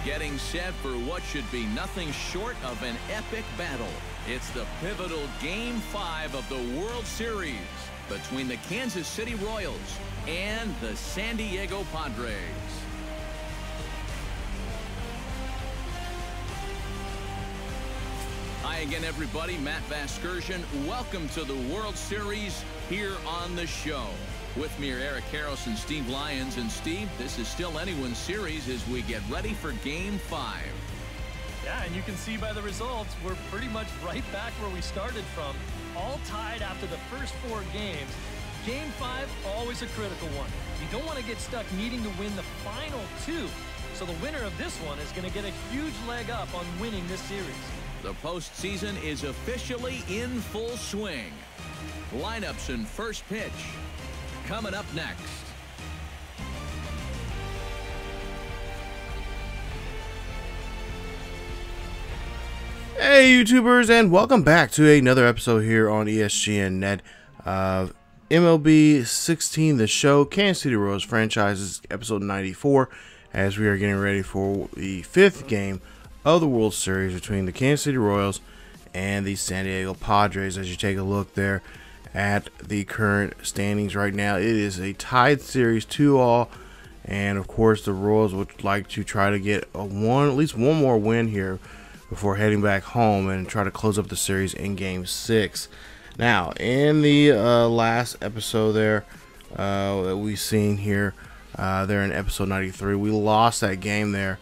Getting set for what should be nothing short of an epic battle. It's the pivotal Game 5 of the World Series between the Kansas City Royals and the San Diego Padres. Hi again, everybody. Matt Vasgersian. Welcome to the World Series here on the show. With me are Eric Harris and Steve Lyons. And Steve, this is still anyone's series as we get ready for Game 5. Yeah, and you can see by the results, we're pretty much right back where we started from. All tied after the first 4 games. Game 5, always a critical one. You don't want to get stuck needing to win the final 2. So the winner of this one is going to get a huge leg up on winning this series. The postseason is officially in full swing. Lineups and first pitch coming up next. Hey YouTubers, and welcome back to another episode here on ESGNet of MLB 16, the show, Kansas City Royals franchises, episode 94, as we are getting ready for the 5th game of the World Series between the Kansas City Royals and the San Diego Padres. As you take a look there at the current standings right now, it is a tied series 2-all, and of course the Royals would like to try to get at least one more win here before heading back home and try to close up the series in Game 6. Now, in the last episode there that we've seen here, there in episode 93, we lost that game there.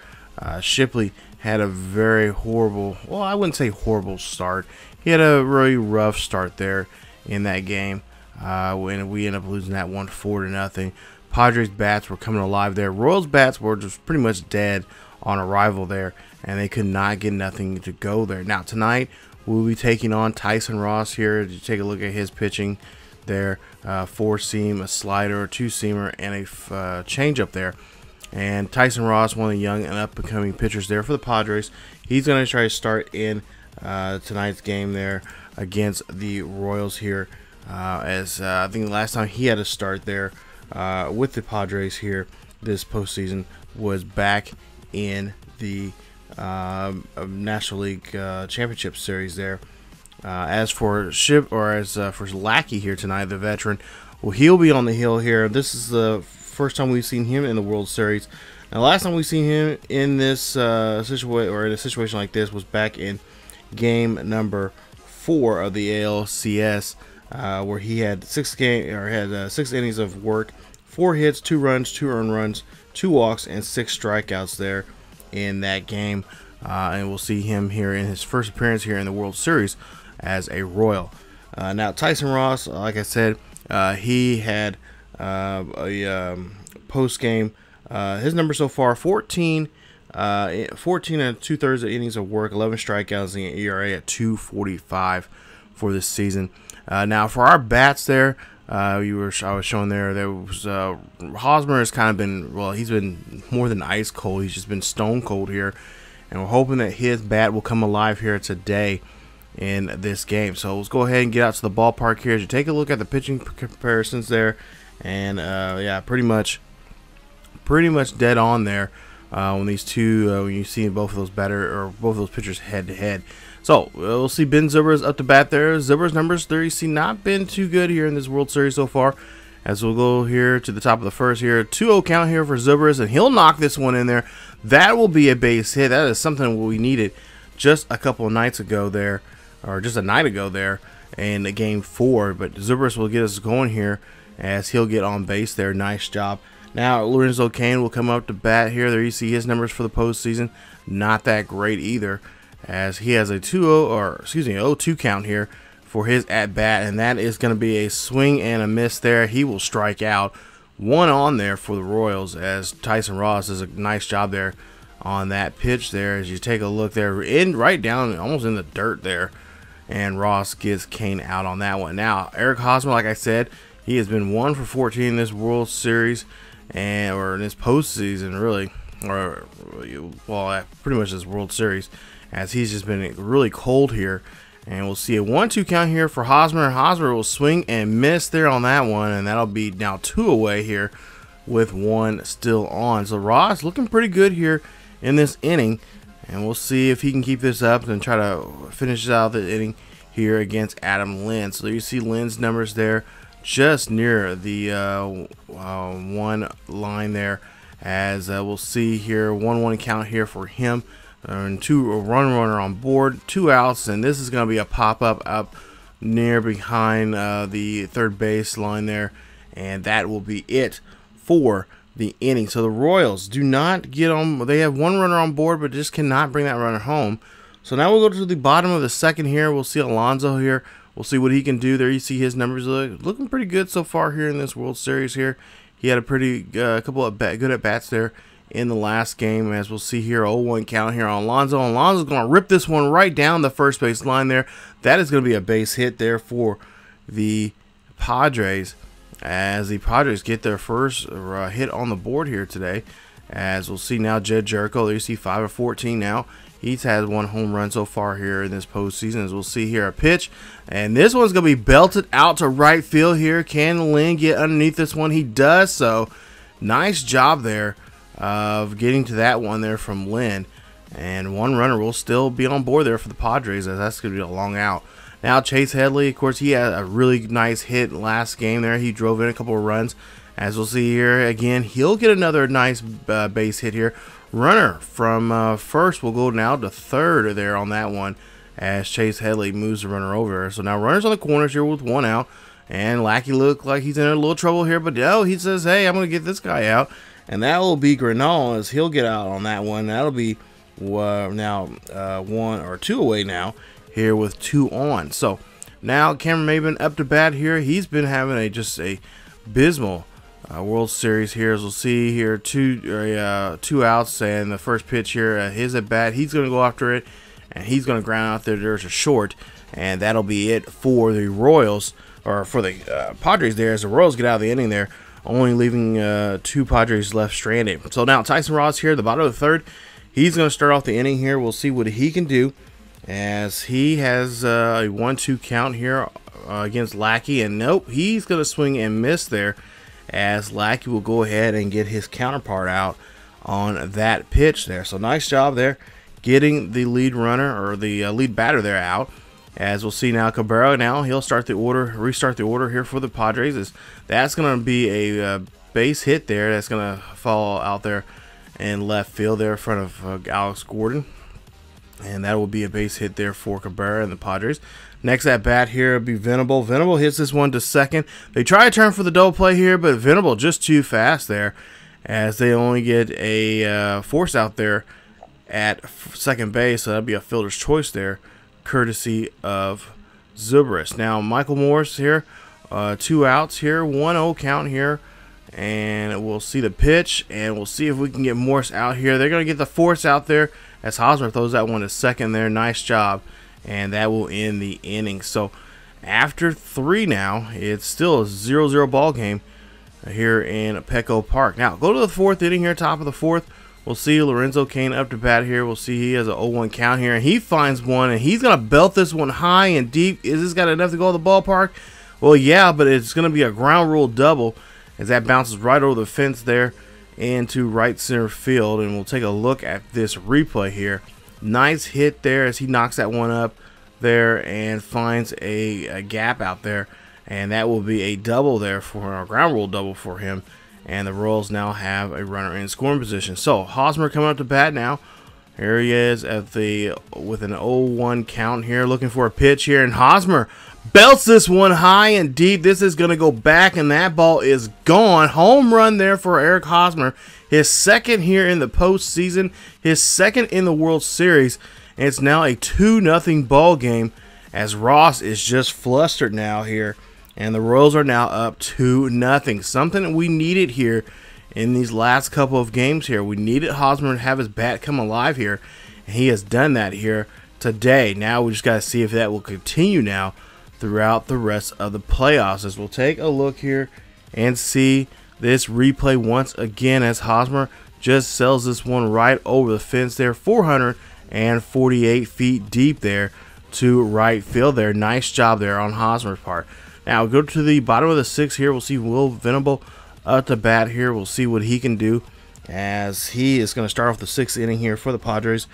Shipley had a very horrible, well, I wouldn't say horrible start. He had a really rough start there in that game, when we ended up losing that one 4-0. Padres bats were coming alive there. Royals bats were just pretty much dead on arrival there, and they could not get nothing to go there. Now tonight we'll be taking on Tyson Ross here to take a look at his pitching there. 4-seam, a slider, a 2-seamer, and a changeup there. And Tyson Ross, one of the young and up-and-coming pitchers there for the Padres. He's going to try to start in tonight's game there against the Royals here. As I think the last time he had a start there with the Padres here this postseason was back in the National League Championship Series there. As for for Lackey here tonight, the veteran, well, he'll be on the hill here. This is the first time we've seen him in the World Series. Now, last time we've seen him in this situation, or in a situation like this, was back in game number 4 of the ALCS, where he had 6 innings of work, 4 hits, 2 runs, 2 earned runs, 2 walks, and 6 strikeouts there in that game. And we'll see him here in his first appearance here in the World Series as a Royal. Now, Tyson Ross, like I said, he had a post-game, his number so far, 14 and 2/3 of innings of work, 11 strikeouts, and an ERA at 2.45 for this season. Now, for our bats there, I was showing there was Hosmer has kind of been, well, he's been more than ice cold. He's just been stone cold here, and we're hoping that his bat will come alive here today in this game. So let's go ahead and get out to the ballpark here to take a look at the pitching comparisons there, and yeah, pretty much dead on there when these two when you see both of those pitchers head to head. So we'll see Ben Zobrist up to bat there. Zobrist numbers there, you see, not been too good here in this World Series so far. As we'll go here to the top of the first here, 2-0 count here for Zobrist, and he'll knock this one in there. That will be a base hit. That is something we needed just a couple of nights ago there, or just a night ago there in game 4. But Zobrist will get us going here as he'll get on base there. Nice job. Now Lorenzo Cain will come up to bat here. There you see his numbers for the postseason. Not that great either, as he has a 0-2 count here for his at-bat, and that is going to be a swing and a miss there. He will strike out. 1 on there for the Royals, as Tyson Ross does a nice job there on that pitch there. As you take a look there, right down almost in the dirt there, and Ross gets Cain out on that one. Now, Eric Hosmer, like I said, he has been 1 for 14 in this World Series, or in this postseason, really, or, well, pretty much this World Series, as he's just been really cold here. And we'll see a 1-2 count here for Hosmer. Hosmer will swing and miss there on that one, and that'll be now 2 away here with 1 still on. So Ross looking pretty good here in this inning. And we'll see if he can keep this up and try to finish out the inning here against Adam Lynn. So you see Lynn's numbers there just near the 1 line there, as we'll see here 1-1 count here for him, and a run runner on board, 2 outs, and this is going to be a pop-up up near behind the third base line there, and that will be it for the inning. So the Royals do not get on. They have 1 runner on board, but just cannot bring that runner home. So now we'll go to the bottom of the second here. We'll see Alonso here. We'll see what he can do there. You see his numbers looking pretty good so far here in this World Series here. He had a pretty couple of good at bats there in the last game, as we'll see here. 0-1 count here on Alonso. Alonso's going to rip this one right down the first base line there. That is going to be a base hit there for the Padres, as the Padres get their first hit on the board here today. As we'll see now, Jed Jerko, there you see 5 of 14 now. He's had 1 home run so far here in this postseason. As we'll see here, a pitch, and this one's going to be belted out to right field here. Can Lynn get underneath this one? He does so. Nice job there of getting to that one there from Lynn. And 1 runner will still be on board there for the Padres, as that's going to be a long out. Now Chase Headley, of course, he had a really nice hit last game there. He drove in a couple of runs. As we'll see here again, he'll get another nice base hit here. Runner from first will go now to third there on that one, as Chase Headley moves the runner over. So now runners on the corners here with 1 out. And Lackey looked like he's in a little trouble here, but no, he says, hey, I'm going to get this guy out. And that will be Granal, as he'll get out on that one. That'll be now 1 or 2 away now here with 2 on. So now Cameron Maybin up to bat here. He's been having just a abysmal World Series here, as we'll see here. 2 outs, and the first pitch here, his at bat. He's going to go after it, and he's going to ground out there. There's a short, and that'll be it for the Royals, or for the Padres there, as the Royals get out of the inning there, only leaving 2 Padres left stranded. So now Tyson Ross here, the bottom of the third. He's going to start off the inning here. We'll see what he can do, as he has a 1-2 count here against Lackey, and nope, he's going to swing and miss there, as Lackey will go ahead and get his counterpart out on that pitch there. So nice job there getting the lead runner, or the lead batter there, out. As we'll see now, Cabrera, now he'll restart the order here for the Padres. That's going to be a base hit there. That's going to fall out there in left field there in front of Alex Gordon. And that will be a base hit there for Cabrera and the Padres. Next at bat here will be Venable. Venable hits this one to second. They try to turn for the double play here, but Venable just too fast there, as they only get a force out there at second base. So that'll be a fielder's choice there, courtesy of Zubris. Now Michael Morris here, 2 outs here, 1-0 count here, and we'll see the pitch, and we'll see if we can get Morris out here. They're going to get the force out there, as Hosmer throws that one to second there. Nice job, and that will end the inning. So after 3 now, it's still a 0-0 ball game here in Petco Park. Now go to the 4th inning here, top of the 4th. We'll see Lorenzo Cain up to bat here. We'll see he has an 0-1 count here, and he finds one, and he's going to belt this one high and deep. Is this got enough to go to the ballpark? Well, yeah, but it's going to be a ground rule double, as that bounces right over the fence there into right center field. And we'll take a look at this replay here. Nice hit there, as he knocks that one up there and finds a gap out there, and that will be a double there, for a ground rule double for him. And the Royals now have a runner in scoring position. So Hosmer coming up to bat now. Here he is with an 0-1 count here, looking for a pitch here, and Hosmer belts this one high and deep. This is going to go back, and that ball is gone. Home run there for Eric Hosmer. His second here in the postseason, his second in the World Series, and it's now a 2-0 ball game, as Ross is just flustered now here. And the Royals are now up 2-0. Something that we needed here in these last couple of games here. We needed Hosmer to have his bat come alive here, and he has done that here today. Now we just got to see if that will continue now throughout the rest of the playoffs. As we'll take a look here and see this replay once again, as Hosmer just sells this one right over the fence there, 448 feet deep there to right field there. Nice job there on Hosmer's part. Now we'll go to the bottom of the 6th here. We'll see Will Venable up to bat here. We'll see what he can do. as he is going to start off the 6th inning here for the Padres,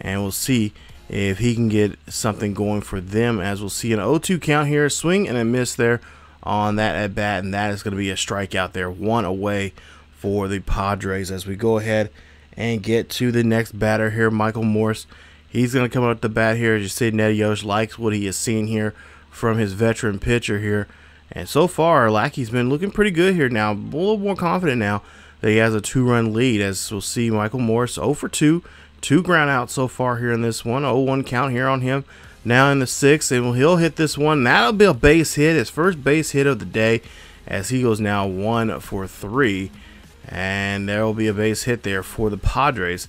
and we'll see if he can get something going for them, as we'll see an 0-2 count here, swing and a miss there on that at bat, and that is going to be a strikeout there, 1 away for the Padres. As we go ahead and get to the next batter here, Michael Morse. He's going to come out the bat here. As you see, Netios likes what he has seen here from his veteran pitcher here, and so far Lackey's been looking pretty good here now, a little more confident now that he has a 2-run lead. As we'll see, Michael Morse 0 for 2, 2 ground outs so far here in this one, 0-1 count here on him now in the 6th, and he'll hit this one. That'll be a base hit, his first base hit of the day, as he goes now 1 for 3, and there will be a base hit there for the Padres,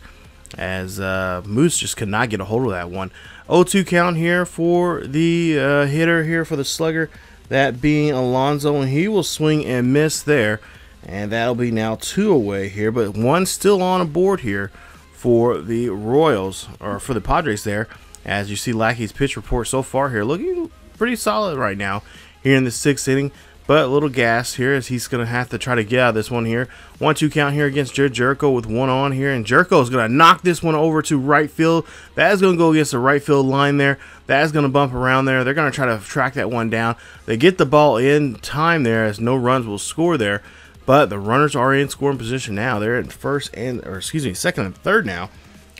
as Moose just could not get a hold of that one. 0-2 count here for the hitter here for the slugger, that being Alonso, and he will swing and miss there, and that'll be now 2 away here, but 1 still on a board here for the Royals, or for the Padres there. As you see, Lackey's pitch report so far here looking pretty solid right now here in the 6th inning, but a little gas here as he's going to have to try to get out of this one here. 1-2 count here against Jericho with 1 on here, and Jericho is going to knock this one over to right field. That is going to go against the right field line there. That is going to bump around there. They're going to try to track that one down. They get the ball in time there, as no runs will score there, but the runners are in scoring position now. They're in second and third now,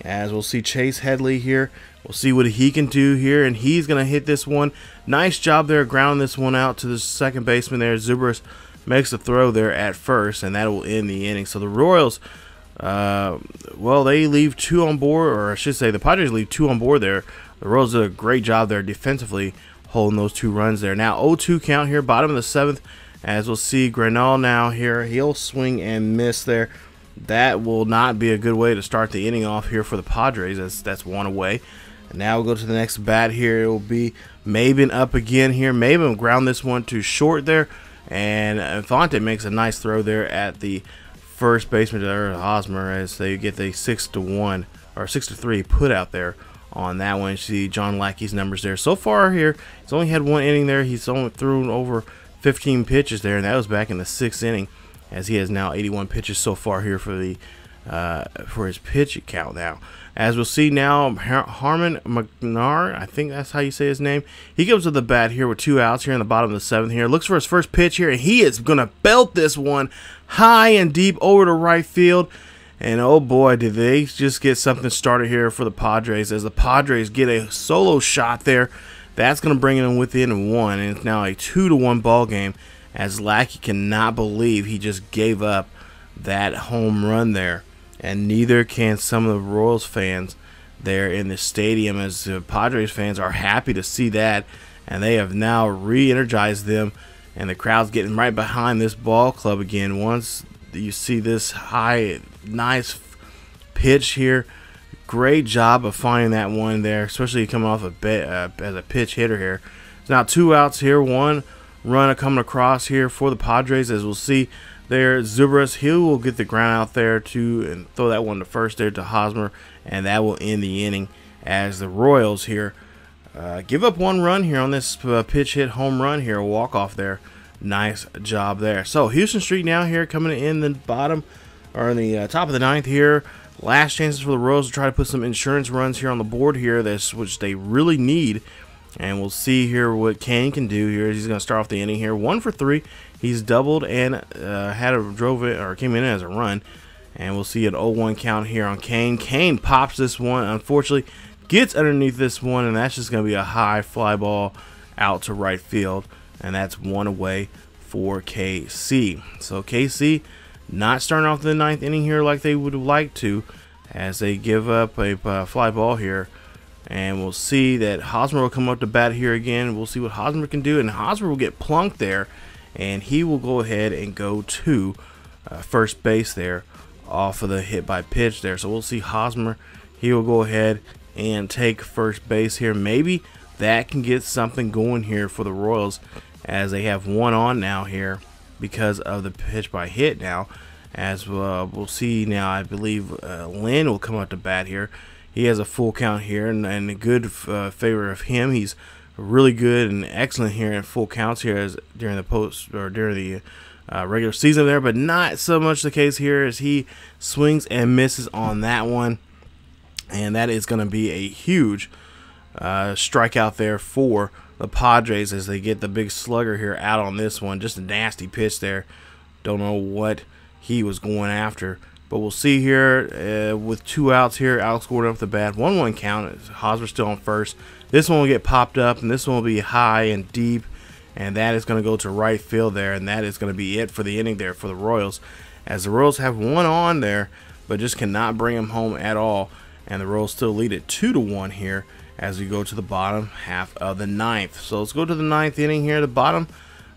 as we'll see Chase Headley here. We'll see what he can do here, and he's going to hit this one. Nice job there grounding this one out to the second baseman there. Zubris makes a throw there at first, and that will end the inning. So the Royals, well, they leave 2 on board, or I should say the Padres leave 2 on board there. The Royals did a great job there defensively holding those 2 runs there. Now 0-2 count here, bottom of the 7th, as we'll see Granal now here. He'll swing and miss there. That will not be a good way to start the inning off here for the Padres. That's 1 away. And now we'll go to the next bat here. It will be Maben up again here. Maben will ground this one to short there, and Infante makes a nice throw there at the first baseman there, Hosmer, as they get the 6-1 or 6-3 put out there on that one. You see John Lackey's numbers there so far here. He's only had 1 inning there. He's only thrown over 15 pitches there, and that was back in the 6th inning, as he has now 81 pitches so far here for the for his pitch count now. As we'll see now, Harmon McNar, I think that's how you say his name. He comes to the bat here with 2 outs here in the bottom of the 7th here. Looks for his first pitch here, and he is going to belt this one high and deep over to right field. And oh boy, did they just get something started here for the Padres, as the Padres get a solo shot there. That's going to bring them within 1, and it's now a 2-1 ball game, as Lackey cannot believe he just gave up that home run there. And neither can some of the Royals fans there in the stadium, as the Padres fans are happy to see that, and they have now re-energized them, and the crowd's getting right behind this ball club again once you see this high, nice pitch here. Great job of finding that one there, especially coming off as a pitch hitter here. It's now 2 outs here, 1 run coming across here for the Padres, as we'll see there. Zubris, he will get the ground out there and throw that one to first there to Hosmer, and that will end the inning, as the Royals here give up 1 run here on this pitch hit home run here, a walk-off there. Nice job there. So Houston Street now here coming in the bottom, or in the top of the 9th here. Last chances for the Royals to try to put some insurance runs here on the board here, which they really need. And we'll see here what Kane can do here. He's going to start off the inning here 1 for 3. He's doubled and came in as a run. And we'll see an 0-1 count here on Kane. Kane pops this one, unfortunately, gets underneath this one, and that's just going to be a high fly ball out to right field. And that's 1 away for KC. So KC not starting off the 9th inning here like they would like to, as they give up a fly ball here. And we'll see that Hosmer will come up to bat here again. We'll see what Hosmer can do, and Hosmer will get plunked there, and he will go ahead and go to first base there off of the hit by pitch there. So we'll see Hosmer. He will go ahead and take first base here. Maybe that can get something going here for the Royals, as they have 1 on now here because of the pitch by hit now. As we'll see now, I believe Lynn will come up to bat here. He has a full count here, and a good favor of him. He's really good and excellent here in full counts here, as during the regular season there, but not so much the case here as he swings and misses on that one. And that is going to be a huge strikeout there for the Padres as they get the big slugger here out on this one. Just a nasty pitch there. Don't know what he was going after. But we'll see here with 2 outs here. Alex Gordon off the bat. 1-1 count. Hosmer still on first. This one will get popped up, and this one will be high and deep. And that is going to go to right field there. And that is going to be it for the inning there for the Royals. As the Royals have one on there, but just cannot bring him home at all. And the Royals still lead it 2-1 here as we go to the bottom half of the 9th. So let's go to the 9th inning here. The bottom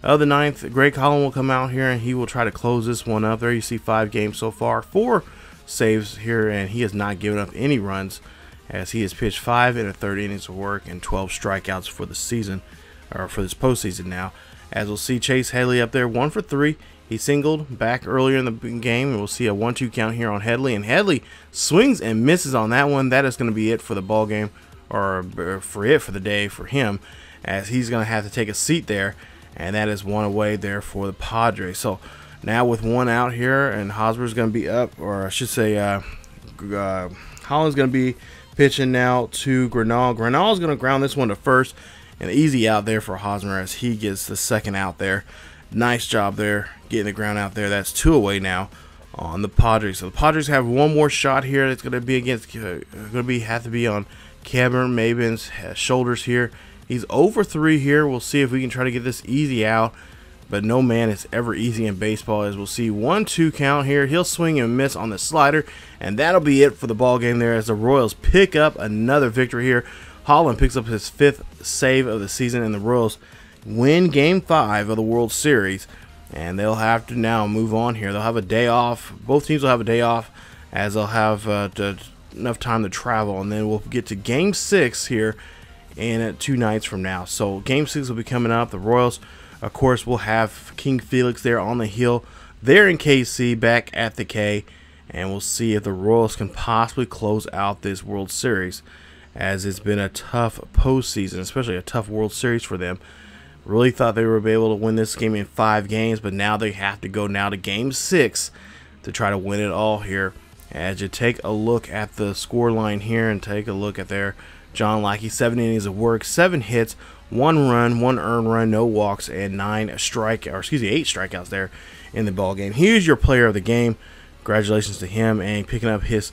of the 9th, Greg Holland will come out here and he will try to close this one up. There you see 5 games so far, 4 saves here, and he has not given up any runs as he has pitched 5 1/3 innings of work and 12 strikeouts for the season, or for this postseason now. As we'll see Chase Headley up there, 1 for 3. He singled back earlier in the game, and we'll see a 1-2 count here on Headley, and Headley swings and misses on that one. That is going to be it for the ball game, or for the day for him, as he's going to have to take a seat there, and that is 1 away there for the Padres. So now with 1 out here, and Hosmer's going to be up, or I should say Holland's going to be pitching now to Granal. Granal's going to ground this one to first, an easy out there for Hosmer as he gets the 2nd out there. Nice job there getting the ground out there. That's 2 away now on the Padres. So the Padres have 1 more shot here. It's going to be against, have to be on Cameron Maben's shoulders here. He's over 3 here. We'll see if we can try to get this easy out, but no man is ever easy in baseball. As we'll see 1-2 count here. He'll swing and miss on the slider, and that'll be it for the ball game there as the Royals pick up another victory here. Holland picks up his 5th save of the season, and the Royals win Game 5 of the World Series, and they'll have to now move on here. They'll have a day off. Both teams will have a day off as they'll have enough time to travel, and then we'll get to Game 6 here in 2 nights from now. So Game 6 will be coming up. The Royals, of course, will have King Felix there on the hill. They're in KC, back at the K, and we'll see if the Royals can possibly close out this World Series, as it's been a tough postseason, especially a tough World Series for them. Really thought they would be able to win this game in 5 games, but now they have to go now to Game 6 to try to win it all here. As you take a look at the score line here and take a look at there, John Lackey, 7 innings of work, 7 hits, 1 run, 1 earned run, no walks, and 8 strikeouts there in the ball game. Here's your player of the game. Congratulations to him and picking up his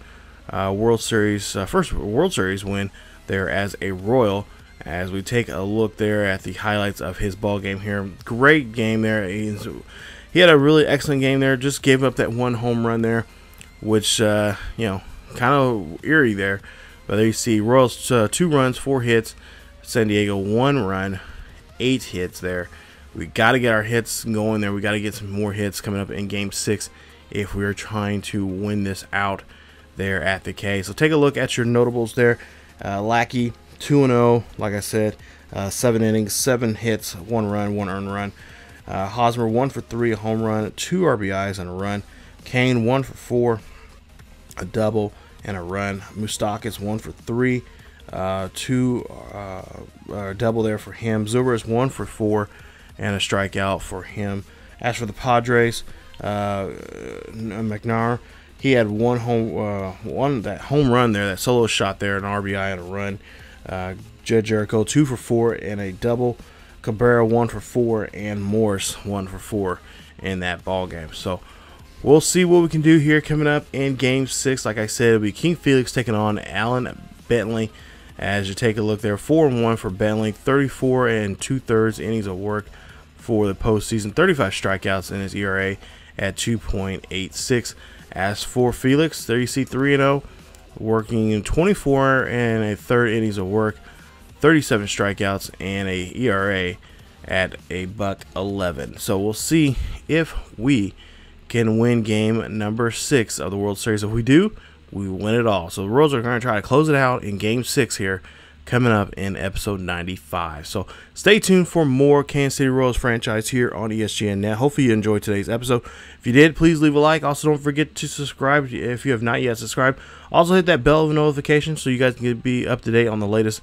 World Series first World Series win there as a Royal. As we take a look there at the highlights of his ball game here, great game there. He had a really excellent game there. Just gave up that 1 home run there, which kind of eerie there. But there you see Royals 2 runs, 4 hits. San Diego 1 run, 8 hits there. We got to get our hits going there. We got to get some more hits coming up in Game 6 if we're trying to win this out there at the K. So take a look at your notables there. Lackey 2-0, like I said, 7 innings, 7 hits, 1 run, 1 earned run. Hosmer 1 for 3, a home run, 2 RBIs and a run. Kane 1 for 4, a double and a run. Moustakas 1 for 3, 2 double there for him. Zuber 1 for 4 and a strikeout for him. As for the Padres, McNair, he had one home run there, that solo shot there, an RBI and a run. Jed Jericho 2 for 4 and a double. Cabrera 1 for 4 and Morris 1 for 4 in that ball game. So we'll see what we can do here coming up in Game 6. Like I said, it'll be King Felix taking on Alan Bentley. As you take a look there, 4-1 for Bentley, 34 2/3 innings of work for the postseason, 35 strikeouts in his ERA at 2.86. As for Felix, there you see 3-0, working in 24 1/3 innings of work, 37 strikeouts, and a ERA at a $1.11. So we'll see if we can win game number 6 of the World Series. If we do, we win it all. So the Royals are going to try to close it out in Game 6 here, coming up in episode 95. So stay tuned for more Kansas City Royals franchise here on ESGNet. Hopefully you enjoyed today's episode. If you did, please leave a like. Also, don't forget to subscribe if you have not yet subscribed. Also, hit that bell of notification so you guys can be up to date on the latest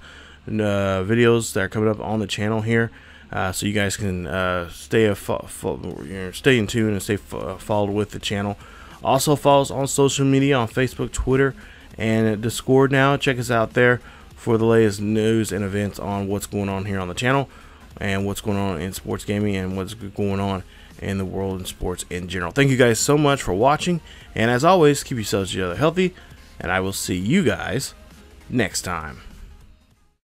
videos that are coming up on the channel here. so you guys can stay in tune and stay followed with the channel. Also follow us on social media on Facebook, Twitter, and Discord now. Check us out there for the latest news and events on what's going on here on the channel and what's going on in sports gaming and what's going on in the world and sports in general. Thank you guys so much for watching, and as always, keep yourselves healthy, and I will see you guys next time.